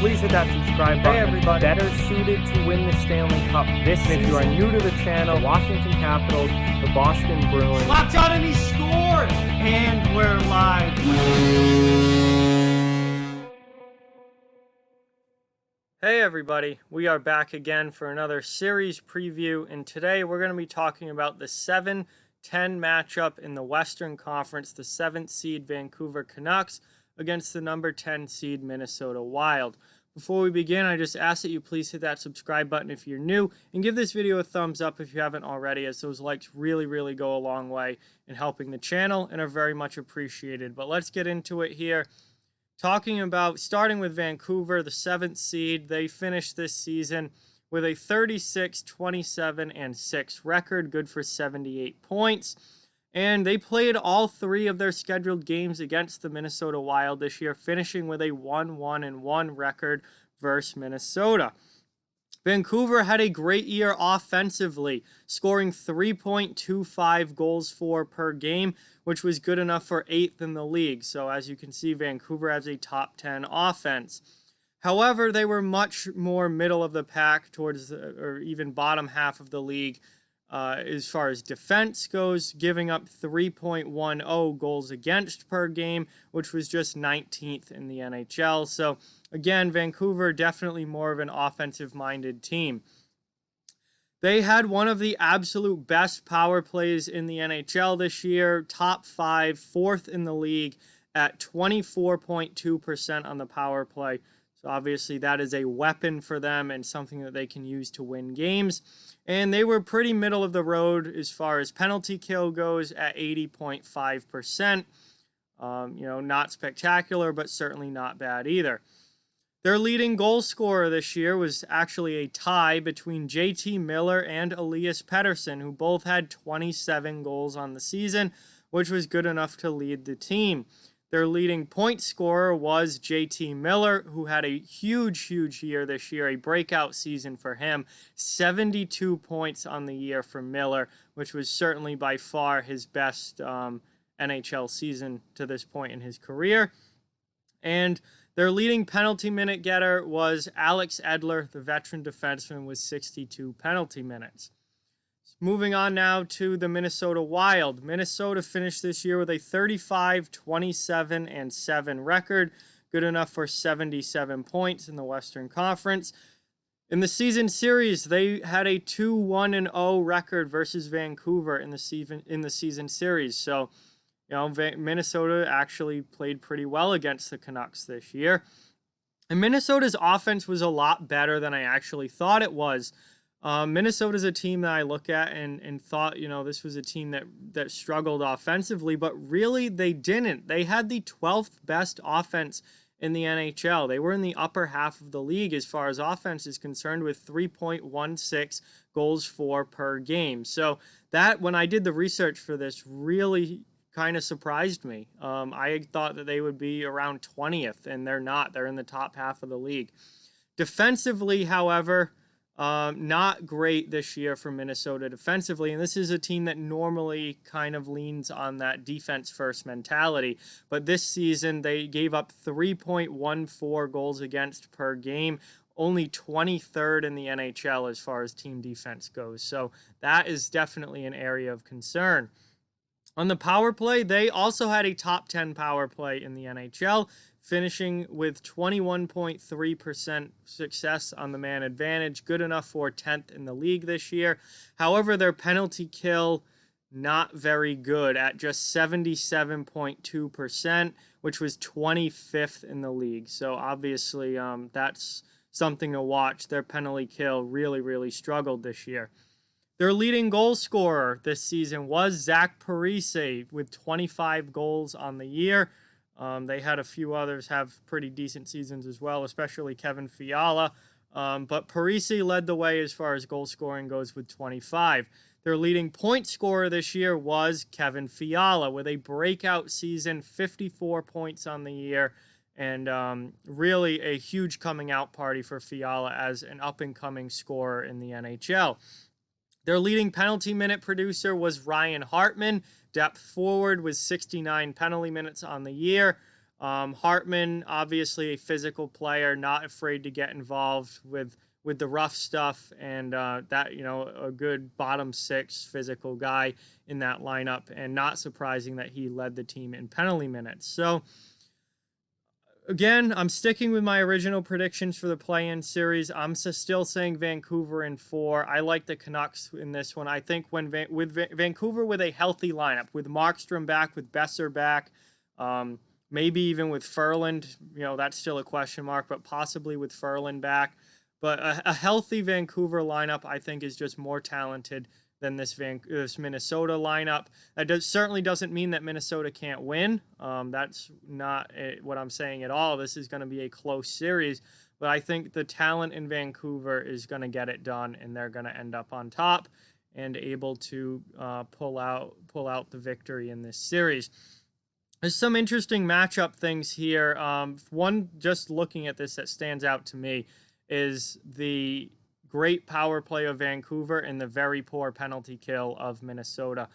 please hit that subscribe button. Hey everybody, better suited to win the Stanley Cup this season. If you are new to the channel, Washington Capitals, the Boston Bruins. Locked on and he scored! And we're live. Hey everybody, we are back again for another series preview, and today we're going to be talking about the 7-10 matchup in the Western Conference, the 7th seed Vancouver Canucks against the number 10 seed Minnesota Wild. Before we begin, I just ask that you please hit that subscribe button if you're new, and give this video a thumbs up if you haven't already, as those likes really go a long way in helping the channel and are very much appreciated. But let's get into it here. Starting with Vancouver, the 7th seed, they finished this season with a 36-27-6 record, good for 78 points. And they played all 3 of their scheduled games against the Minnesota Wild this year, finishing with a 1-1-1 record versus Minnesota. Vancouver had a great year offensively, scoring 3.25 goals for per game, which was good enough for 8th in the league. So as you can see, Vancouver has a top 10 offense. However, they were much more middle of the pack or even bottom half of the league as far as defense goes, giving up 3.10 goals against per game, which was just 19th in the NHL. So again, Vancouver definitely more of an offensive-minded team. They had one of the absolute best power plays in the NHL this year, top 5, 4th in the league at 24.2% on the power play. So obviously that is a weapon for them and something that they can use to win games. And they were pretty middle of the road as far as penalty kill goes at 80.5%. Not spectacular, but certainly not bad either. Their leading goal scorer this year was actually a tie between JT Miller and Elias Pettersson, who both had 27 goals on the season, which was good enough to lead the team. Their leading point scorer was JT Miller, who had a huge year this year, a breakout season for him. 72 points on the year for Miller, which was certainly by far his best NHL season to this point in his career. And their leading penalty minute getter was Alex Edler, the veteran defenseman, with 62 penalty minutes. Moving on now to the Minnesota Wild. Minnesota finished this year with a 35-27-7 record, good enough for 77 points in the Western Conference. In the season series, they had a 2-1-0 record versus Vancouver in the season series. So, Minnesota actually played pretty well against the Canucks this year. And Minnesota's offense was a lot better than I actually thought it was. Minnesota's a team that I look at and thought, this was a team that struggled offensively, but really they didn't. They had the 12th best offense in the NHL. They were in the upper half of the league as far as offense is concerned, with 3.16 goals for per game. So that, when I did the research for this, really kind of surprised me. I thought that they would be around 20th, and they're not. They're in the top half of the league. Defensively, however, not great this year for Minnesota defensively, and this is a team that normally kind of leans on that defense-first mentality, but this season they gave up 3.14 goals against per game, only 23rd in the NHL as far as team defense goes, so that is definitely an area of concern. On the power play, they also had a top 10 power play in the NHL, finishing with 21.3% success on the man advantage, good enough for 10th in the league this year. However, their penalty kill, not very good at just 77.2%, which was 25th in the league. So obviously, that's something to watch. Their penalty kill really struggled this year. Their leading goal scorer this season was Zach Parise with 25 goals on the year. They had a few others have pretty decent seasons as well, especially Kevin Fiala. But Parise led the way as far as goal scoring goes with 25. Their leading point scorer this year was Kevin Fiala with a breakout season, 54 points on the year, and really a huge coming out party for Fiala as an up-and-coming scorer in the NHL. Their leading penalty minute producer was Ryan Hartman, depth forward with 69 penalty minutes on the year. Hartman, obviously a physical player, not afraid to get involved with the rough stuff, and that, you know, a good bottom six physical guy in that lineup, and not surprising that he led the team in penalty minutes. So again, I'm sticking with my original predictions for the play-in series. I'm still saying Vancouver in 4. I like the Canucks in this one. I think when Vancouver with a healthy lineup, with Markstrom back, with Besser back, maybe even with Ferland, you know, that's still a question mark, but possibly with Ferland back. But a healthy Vancouver lineup, I think, is just more talented than this Minnesota lineup. That certainly doesn't mean that Minnesota can't win. That's not what I'm saying at all. This is going to be a close series, but I think the talent in Vancouver is going to get it done, and they're going to end up on top and able to pull out the victory in this series. There's some interesting matchup things here. One, just looking at this, that stands out to me is the great power play of Vancouver and the very poor penalty kill of Minnesota.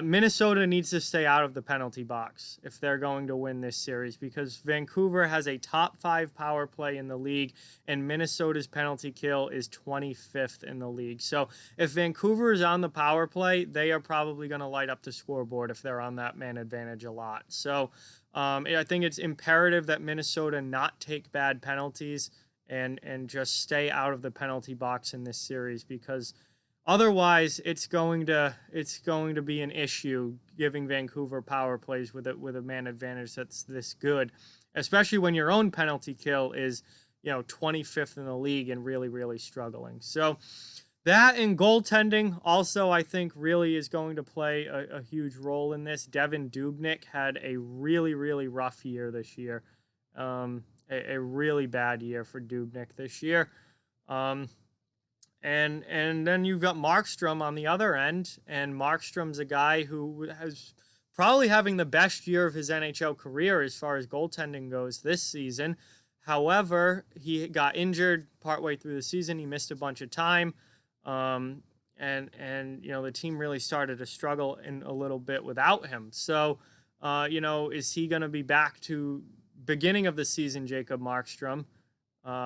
Minnesota needs to stay out of the penalty box if they're going to win this series, because Vancouver has a top 5 power play in the league, and Minnesota's penalty kill is 25th in the league. So if Vancouver is on the power play, they are probably going to light up the scoreboard if they're on that man advantage a lot. So I think it's imperative that Minnesota not take bad penalties and just stay out of the penalty box in this series, because otherwise it's going to be an issue giving Vancouver power plays with a man advantage that's this good, especially when your own penalty kill is, you know, 25th in the league and really, really struggling. So that and goaltending also, I think, really is going to play a huge role in this. Devan Dubnyk had a really, really rough year this year. A really bad year for Dubnyk this year. And then you've got Markstrom on the other end, and Markstrom's a guy who has probably having the best year of his NHL career as far as goaltending goes this season. However, he got injured partway through the season. He missed a bunch of time. And you know, the team really started to struggle in a little bit without him. So, you know, is he going to be back to beginning of the season Jacob Markstrom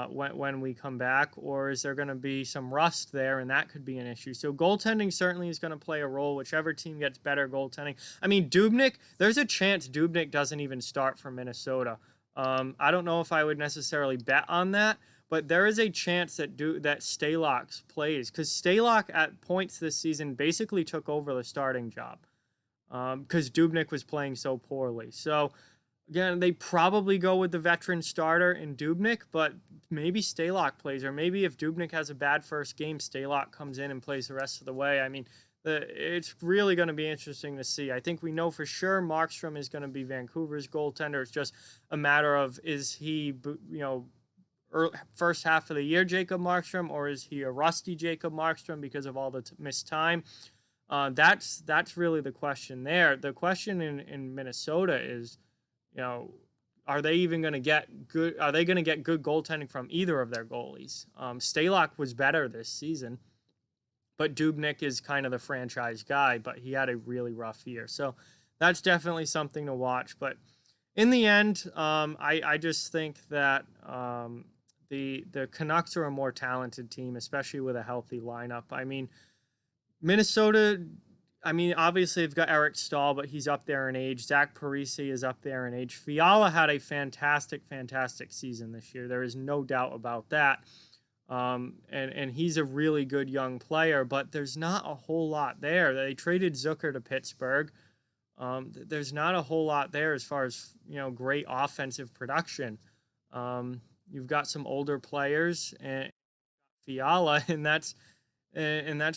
when we come back, or is there going to be some rust there, and that could be an issue? So goaltending certainly is going to play a role, whichever team gets better goaltending. I mean, Dubnyk, there's a chance Dubnyk doesn't even start for Minnesota. I don't know if I would necessarily bet on that, but there is a chance that Stalock plays, because Stalock at points this season basically took over the starting job because Dubnyk was playing so poorly. So again, they probably go with the veteran starter in Dubnyk, but maybe Stalock plays, or maybe if Dubnyk has a bad first game, Stalock comes in and plays the rest of the way. I mean, it's really going to be interesting to see. I think we know for sure Markstrom is going to be Vancouver's goaltender. It's just a matter of, is he, you know, first half of the year Jacob Markstrom, or is he a rusty Jacob Markstrom because of all the missed time? That's really the question there. The question in Minnesota is, you know, are they even going to get good? Are they going to get good goaltending from either of their goalies? Stalock was better this season, but Dubnyk is kind of the franchise guy, but he had a really rough year. So that's definitely something to watch. But in the end, I just think that the Canucks are a more talented team, especially with a healthy lineup. I mean, Minnesota, I mean, obviously they've got Eric Staal, but he's up there in age. Zach Parise is up there in age. Fiala had a fantastic, fantastic season this year. There is no doubt about that. And he's a really good young player, but there's not a whole lot there. They traded Zucker to Pittsburgh. There's not a whole lot there as far as, you know, great offensive production. You've got some older players and Fiala, and that's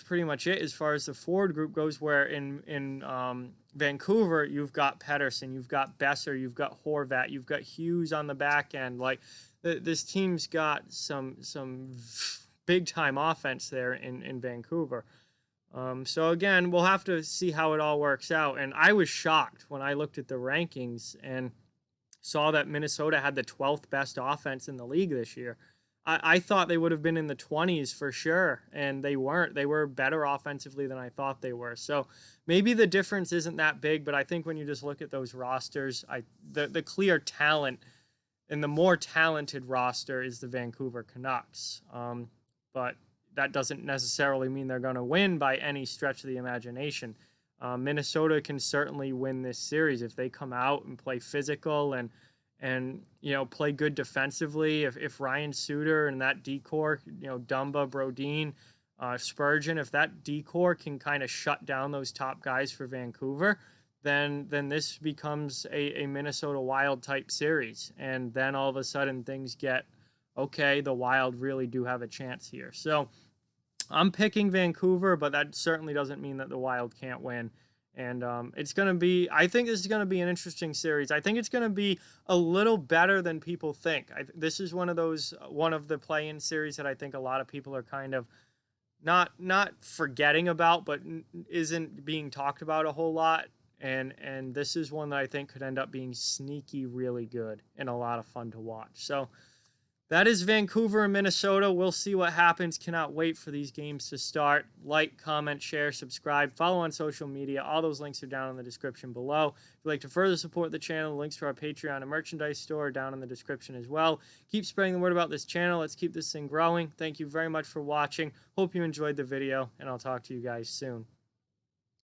pretty much it as far as the forward group goes, where in Vancouver, you've got Pettersson, you've got Besser, you've got Horvat, you've got Hughes on the back end. Like, this team's got some big-time offense there in Vancouver. So, again, we'll have to see how it all works out. And I was shocked when I looked at the rankings and saw that Minnesota had the 12th best offense in the league this year. I thought they would have been in the 20s for sure, and they weren't. They were better offensively than I thought they were. So maybe the difference isn't that big, but I think when you just look at those rosters, the clear talent and the more talented roster is the Vancouver Canucks. But that doesn't necessarily mean they're going to win by any stretch of the imagination. Minnesota can certainly win this series if they come out and play physical and play good defensively. If Ryan Suter and that decor, Dumba, Brodin, Spurgeon, if that decor can kind of shut down those top guys for Vancouver, then this becomes a Minnesota Wild type series. And then all of a sudden things get, okay, the Wild really do have a chance here. So I'm picking Vancouver, but that certainly doesn't mean that the Wild can't win. And it's going to be, I think this is going to be an interesting series. I think it's going to be a little better than people think. This is one of the play-in series that I think a lot of people are kind of not forgetting about, but isn't being talked about a whole lot. And this is one that I think could end up being sneaky really good and a lot of fun to watch. So that is Vancouver and Minnesota. We'll see what happens. Cannot wait for these games to start. Like, comment, share, subscribe, follow on social media. All those links are down in the description below. If you'd like to further support the channel, links to our Patreon and merchandise store are down in the description as well. Keep spreading the word about this channel. Let's keep this thing growing. Thank you very much for watching. Hope you enjoyed the video, and I'll talk to you guys soon.